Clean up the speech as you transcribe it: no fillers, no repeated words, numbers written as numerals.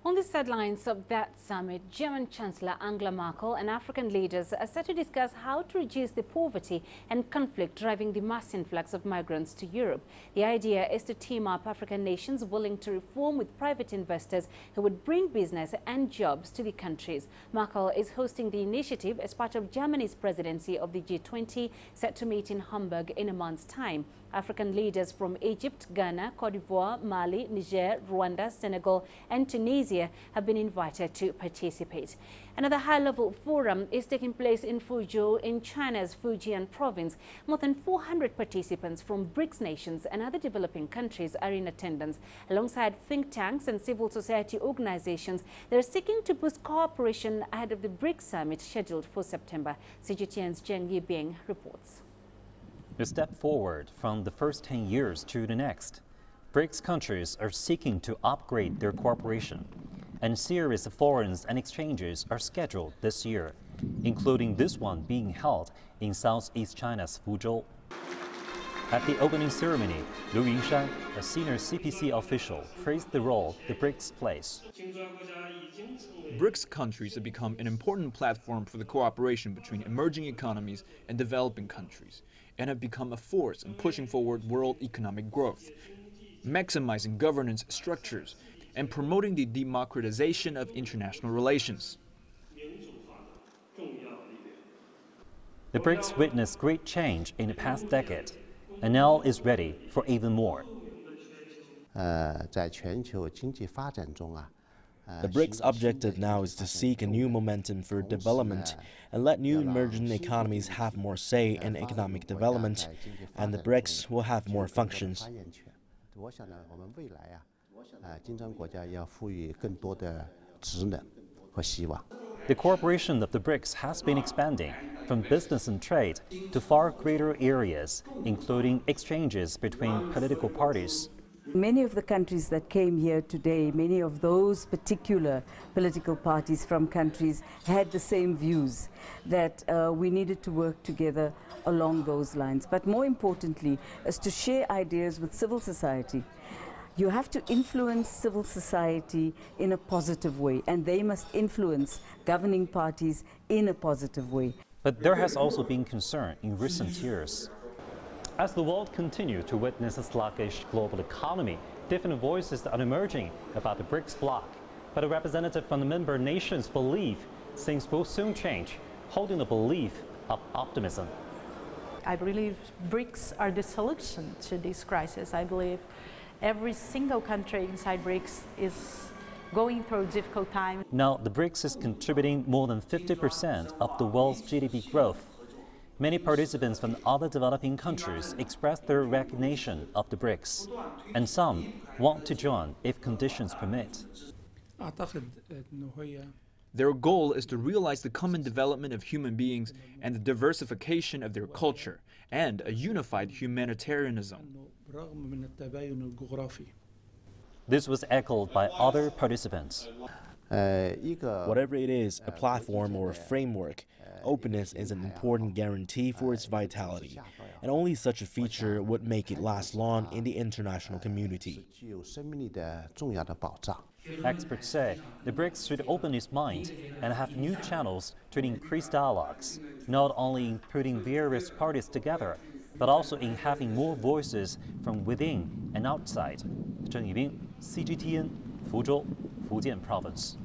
On the sidelines of that summit, German Chancellor Angela Merkel and African leaders are set to discuss how to reduce the poverty and conflict driving the mass influx of migrants to Europe. The idea is to team up African nations willing to reform with private investors who would bring business and jobs to the countries. Merkel is hosting the initiative as part of Germany's presidency of the G20, set to meet in Hamburg in a month's time. African leaders from Egypt, Ghana, Cote d'Ivoire, Mali, Niger, Rwanda, Senegal and Tunisia have been invited to participate. Another high-level forum is taking place in Fuzhou in China's Fujian province. More than 400 participants from BRICS nations and other developing countries are in attendance. Alongside think tanks and civil society organizations, they are seeking to boost cooperation ahead of the BRICS summit scheduled for September. CGTN's Zheng Yibing reports. A step forward from the first 10 years to the next. BRICS countries are seeking to upgrade their cooperation, and a series of forums and exchanges are scheduled this year, including this one being held in Southeast China's Fuzhou. At the opening ceremony, Liu Yingshan, a senior CPC official, praised the role the BRICS plays. BRICS countries have become an important platform for the cooperation between emerging economies and developing countries, and have become a force in pushing forward world economic growth, maximizing governance structures, and promoting the democratization of international relations. The BRICS witnessed great change in the past decade, and now is ready for even more. The BRICS objective now is to seek a new momentum for development and let new emerging economies have more say in economic development, and the BRICS will have more functions. The cooperation of the BRICS has been expanding from business and trade to far greater areas, including exchanges between political parties. Many of the countries that came here today, many of those particular political parties from countries had the same views, that we needed to work together along those lines. But more importantly, is to share ideas with civil society. You have to influence civil society in a positive way, and they must influence governing parties in a positive way. But there has also been concern in recent years. As the world continues to witness a sluggish global economy, different voices are emerging about the BRICS bloc. But a representative from the member nations believe things will soon change, holding the belief of optimism. I believe BRICS are the solution to this crisis. I believe every single country inside BRICS is going through a difficult time. Now, the BRICS is contributing more than 50% of the world's GDP growth. Many participants from other developing countries expressed their recognition of the BRICS, and some want to join if conditions permit. Their goal is to realize the common development of human beings and the diversification of their culture, and a unified humanitarianism. This was echoed by other participants. Whatever it is, a platform or a framework, openness is an important guarantee for its vitality, and only such a feature would make it last long in the international community. Experts say the BRICS should open its mind and have new channels to increase dialogues, not only in putting various parties together, but also in having more voices from within and outside. Zheng Yibing, CGTN, Fuzhou, Fujian Province.